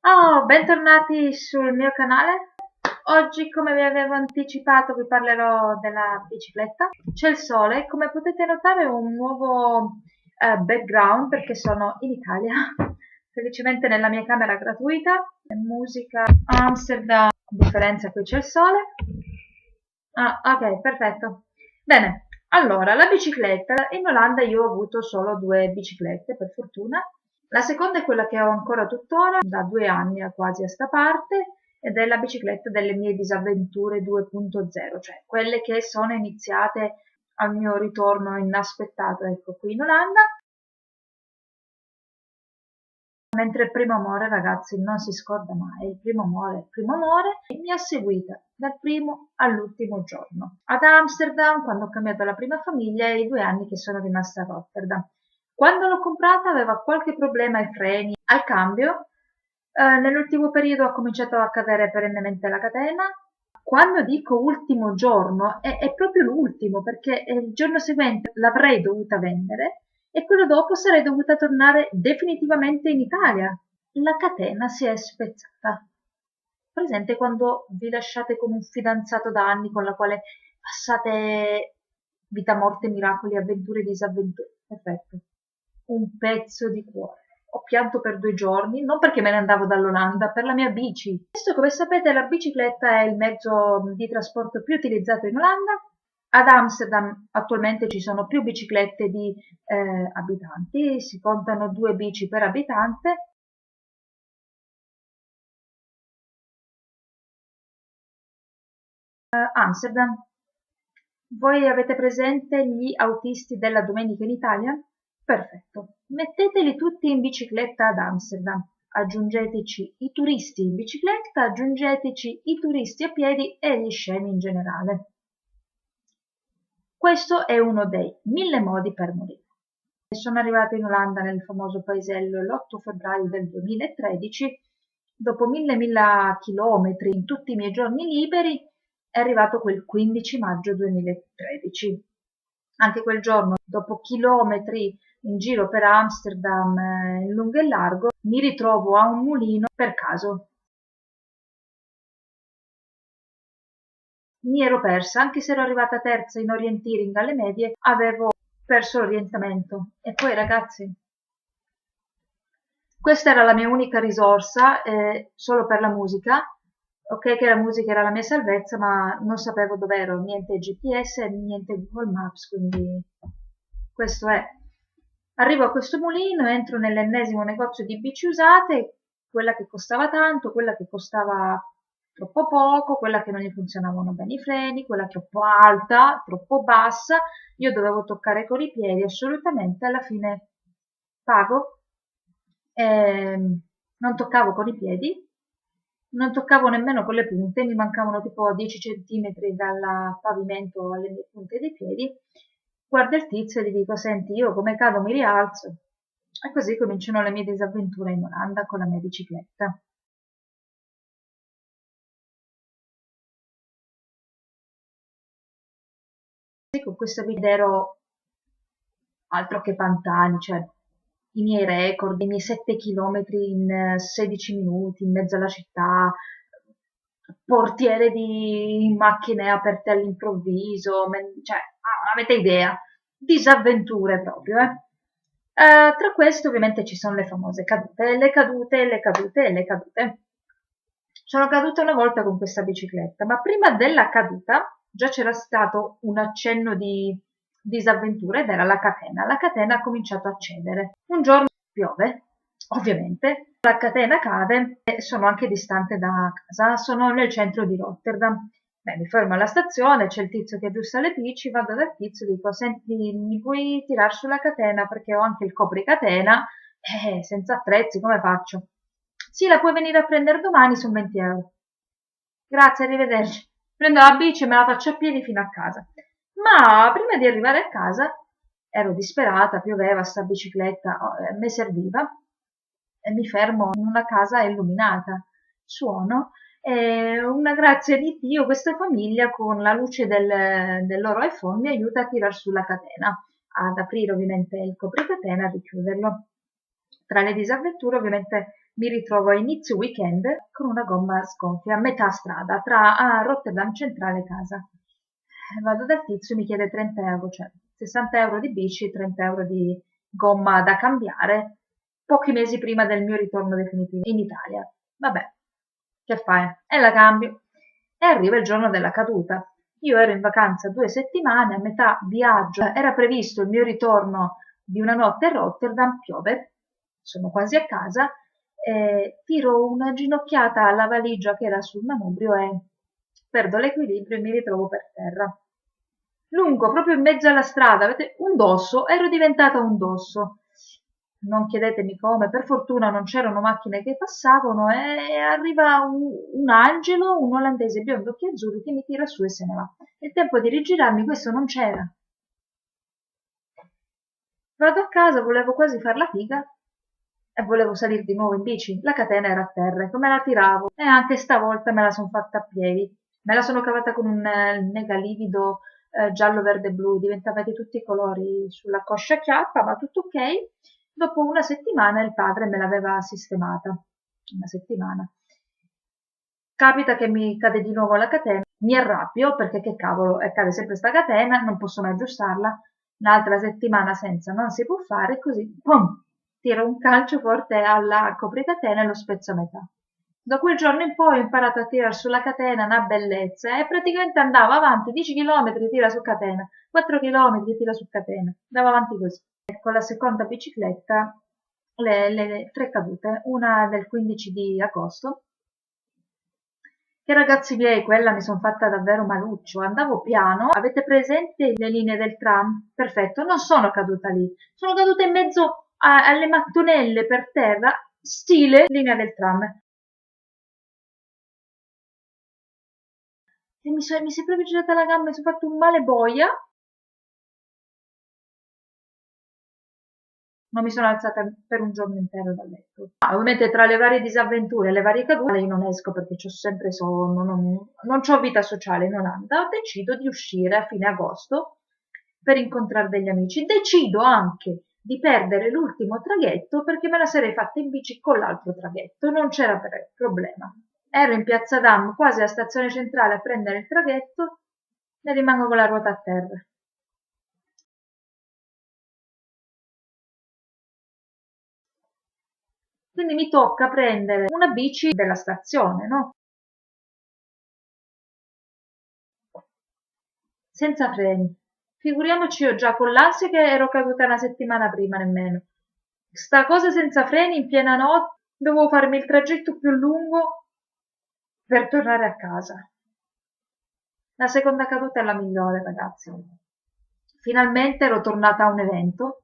Oh, bentornati sul mio canale. Oggi, come vi avevo anticipato, vi parlerò della bicicletta. C'è il sole, come potete notare ho un nuovo background perché sono in Italia, felicemente nella mia camera gratuita. Musica Amsterdam, differenza qui c'è il sole. Ah, ok, perfetto. Bene, allora, la bicicletta, in Olanda io ho avuto solo due biciclette, per fortuna. La seconda è quella che ho ancora tuttora, da 2 anni quasi a sta parte, ed è la bicicletta delle mie disavventure 2.0, cioè quelle che sono iniziate al mio ritorno inaspettato, ecco, qui in Olanda. Mentre il primo amore, ragazzi, non si scorda mai, il primo amore, e mi ha seguita dal primo all'ultimo giorno. Ad Amsterdam, quando ho cambiato la prima famiglia, e i 2 anni che sono rimasta a Rotterdam. Quando l'ho comprata aveva qualche problema ai freni, al cambio. Nell'ultimo periodo ha cominciato a cadere perennemente la catena. Quando dico ultimo giorno, è proprio l'ultimo, perché il giorno seguente l'avrei dovuta vendere e quello dopo sarei dovuta tornare definitivamente in Italia. La catena si è spezzata. Presente quando vi lasciate con un fidanzato da anni con la quale passate vita, morte, miracoli, avventure e disavventure? Perfetto. Un pezzo di cuore. Ho pianto per 2 giorni, non perché me ne andavo dall'Olanda, per la mia bici. Questo, come sapete, la bicicletta è il mezzo di trasporto più utilizzato in Olanda. Ad Amsterdam attualmente ci sono più biciclette di abitanti, si contano 2 bici per abitante. Amsterdam. Voi avete presente gli autisti della domenica in Italia? Perfetto. Metteteli tutti in bicicletta ad Amsterdam. Aggiungeteci i turisti in bicicletta, aggiungeteci i turisti a piedi e gli scemi in generale. Questo è uno dei 1000 modi per morire. Sono arrivata in Olanda nel famoso paesello l'8 febbraio del 2013. Dopo mille chilometri in tutti i miei giorni liberi è arrivato quel 15 maggio 2013. Anche quel giorno, dopo chilometri in giro per Amsterdam in lungo e largo, mi ritrovo a un mulino per caso. Mi ero persa, anche se ero arrivata terza in orienteering alle medie, avevo perso l'orientamento. E poi, ragazzi, questa era la mia unica risorsa, solo per la musica. Ok, che la musica era la mia salvezza, ma non sapevo dove ero, niente GPS, niente Google Maps, quindi questo è. Arrivo a questo mulino, entro nell'ennesimo negozio di bici usate, quella che costava tanto, quella che costava troppo poco, quella che non gli funzionavano bene i freni, quella troppo alta, troppo bassa, io dovevo toccare con i piedi assolutamente, alla fine pago, non toccavo con i piedi, non toccavo nemmeno con le punte, mi mancavano tipo 10 centimetri dal pavimento alle mie punte dei piedi. Guardo il tizio e gli dico: Senti, io come cado mi rialzo. E così cominciano le mie disavventure in Olanda con la mia bicicletta. E con questa video ero altro che pantani, cioè i miei record, i miei 7 chilometri in 16 minuti in mezzo alla città, portiere di macchine aperte all'improvviso, cioè, avete idea, disavventure proprio, eh. Tra queste ovviamente ci sono le famose cadute, le cadute, le cadute e le cadute. Sono caduta una volta con questa bicicletta, ma prima della caduta già c'era stato un accenno di disavventura ed era la catena. La catena ha cominciato a cedere. Un giorno piove, ovviamente, la catena cade e sono anche distante da casa, sono nel centro di Rotterdam. Beh, mi fermo alla stazione, c'è il tizio che aggiusta le bici, vado dal tizio e dico: Senti, mi puoi tirar sulla catena perché ho anche il copricatena, senza attrezzi, come faccio? Sì, la puoi venire a prendere domani, sono 20 euro. Grazie, arrivederci. Prendo la bici e me la faccio a piedi fino a casa. Ma prima di arrivare a casa ero disperata, pioveva, sta bicicletta mi serviva e mi fermo in una casa illuminata. Suono e una grazia di Dio, questa famiglia con la luce del loro iPhone mi aiuta a tirar sulla catena, ad aprire ovviamente il copricatena e a richiuderlo. Tra le disavventure ovviamente mi ritrovo a inizio weekend con una gomma sgonfia a metà strada tra Rotterdam Centrale e casa. Vado dal tizio, mi chiede 30 euro, cioè 60 euro di bici, 30 euro di gomma da cambiare, pochi mesi prima del mio ritorno definitivo in Italia. Vabbè, che fai? E la cambio. E arriva il giorno della caduta. Io ero in vacanza 2 settimane, a metà viaggio era previsto il mio ritorno di una notte a Rotterdam, piove, sono quasi a casa, tiro una ginocchiata alla valigia che era sul manubrio e perdo l'equilibrio e mi ritrovo per terra. Lungo, proprio in mezzo alla strada, avete un dosso, ero diventata un dosso. Non chiedetemi come, per fortuna non c'erano macchine che passavano e arriva un angelo, un olandese biondo occhi azzurri che mi tira su e se ne va. Il tempo di rigirarmi questo non c'era. Vado a casa, volevo quasi far la figa e volevo salire di nuovo in bici. La catena era a terra, come la tiravo? E anche stavolta me la sono fatta a piedi. Me la sono cavata con un mega livido giallo, verde, blu, diventava di tutti i colori sulla coscia chiappa, ma tutto ok. Dopo una settimana il padre me l'aveva sistemata. Una settimana. Capita che mi cade di nuovo la catena, mi arrabbio perché che cavolo, cade sempre sta catena, non posso mai aggiustarla. Un'altra settimana senza non si può fare, così, pum, tiro un calcio forte alla copricatena e lo spezzo a metà. Da quel giorno in poi ho imparato a tirare sulla catena, una bellezza, e praticamente andavo avanti 10 km, tira su catena, 4 km, tira su catena, andavo avanti così. Con la seconda bicicletta le 3 cadute, una del 15 di agosto, che ragazzi miei, quella mi sono fatta davvero maluccio, andavo piano, avete presente le linee del tram? Perfetto, non sono caduta lì, sono caduta in mezzo alle mattonelle per terra, stile linea del tram. E mi si è proprio girata la gamba, mi sono fatto un male boia. Non mi sono alzata per un giorno intero dal letto. Ovviamente tra le varie disavventure e le varie cadute io non esco perché c'ho sempre sonno, non c'ho vita sociale, non anda. Decido di uscire a fine agosto per incontrare degli amici. Decido anche di perdere l'ultimo traghetto perché me la sarei fatta in bici con l'altro traghetto, non c'era problema. Ero in Piazza Dam, quasi alla stazione centrale a prendere il traghetto e rimango con la ruota a terra. Quindi mi tocca prendere una bici della stazione, no? Senza freni. Figuriamoci io già con l'ansia che ero caduta una settimana prima nemmeno. Sta cosa senza freni in piena notte, dovevo farmi il tragitto più lungo per tornare a casa. La seconda caduta è la migliore, ragazzi. Finalmente ero tornata a un evento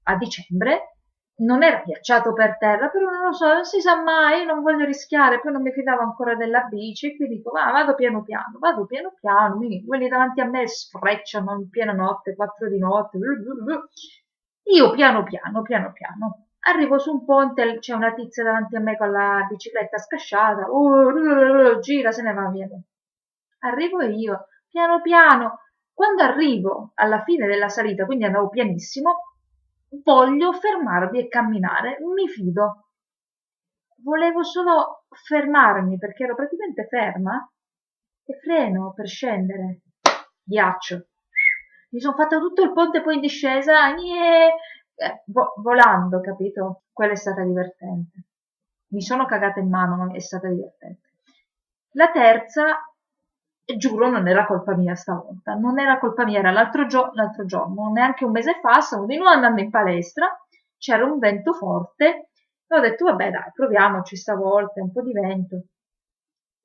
a dicembre, non era ghiacciato per terra, però non lo so, non si sa mai, non voglio rischiare, poi non mi fidavo ancora della bici, quindi dico, ma vado piano piano, quelli davanti a me sfrecciano in piena notte, 4 di notte, io piano piano, arrivo su un ponte, c'è una tizia davanti a me con la bicicletta scasciata, gira, se ne va via. Arrivo io, piano piano, quando arrivo alla fine della salita, quindi andavo pianissimo, voglio fermarmi e camminare, mi fido. Volevo solo fermarmi perché ero praticamente ferma e freno per scendere. Ghiaccio. Mi sono fatta tutto il ponte poi in discesa, volando, capito? Quella è stata divertente. Mi sono cagata in mano, ma è stata divertente. La terza, giuro, non era colpa mia stavolta, non era colpa mia, era l'altro giorno, neanche un mese fa, stavo di nuovo andando in palestra, c'era un vento forte, e ho detto, vabbè dai, proviamoci stavolta, un po' di vento.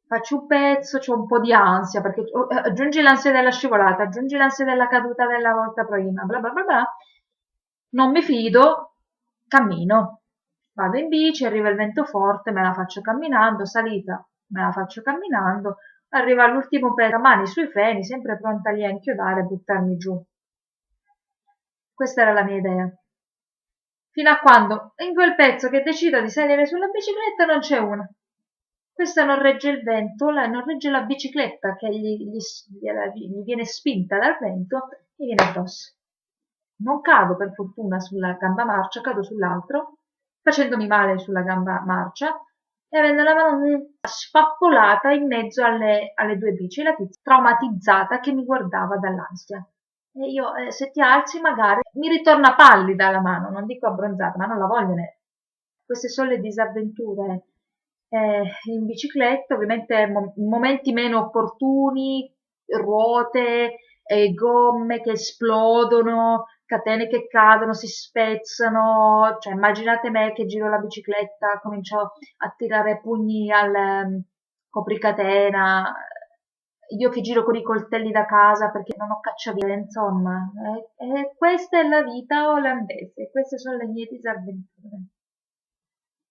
Faccio un pezzo, c'ho un po' di ansia, perché aggiungi l'ansia della scivolata, aggiungi l'ansia della caduta della volta prima, bla bla bla bla. Non mi fido, cammino. Vado in bici, arriva il vento forte, me la faccio camminando, salita, me la faccio camminando, arriva all'ultimo pezzo, mani sui freni, sempre pronta lì a inchiodare e buttarmi giù. Questa era la mia idea. Fino a quando, in quel pezzo che decido di salire sulla bicicletta, non c'è una. Questa non regge il vento, non regge la bicicletta che gli viene spinta dal vento e viene addosso. Non cado per fortuna sulla gamba marcia, cado sull'altro facendomi male sulla gamba marcia e avendo la mano spappolata in mezzo alle due bici, la tizia traumatizzata che mi guardava dall'ansia. E io, se ti alzi magari mi ritorna pallida la mano, non dico abbronzata, ma non la voglio. Queste sono le disavventure in bicicletta, ovviamente momenti meno opportuni, ruote, gomme che esplodono, catene che cadono, si spezzano, cioè immaginate me che giro la bicicletta, comincio a tirare pugni al copricatena, io che giro con i coltelli da casa perché non ho cacciavite, insomma, questa è la vita olandese, queste sono le mie disavventure.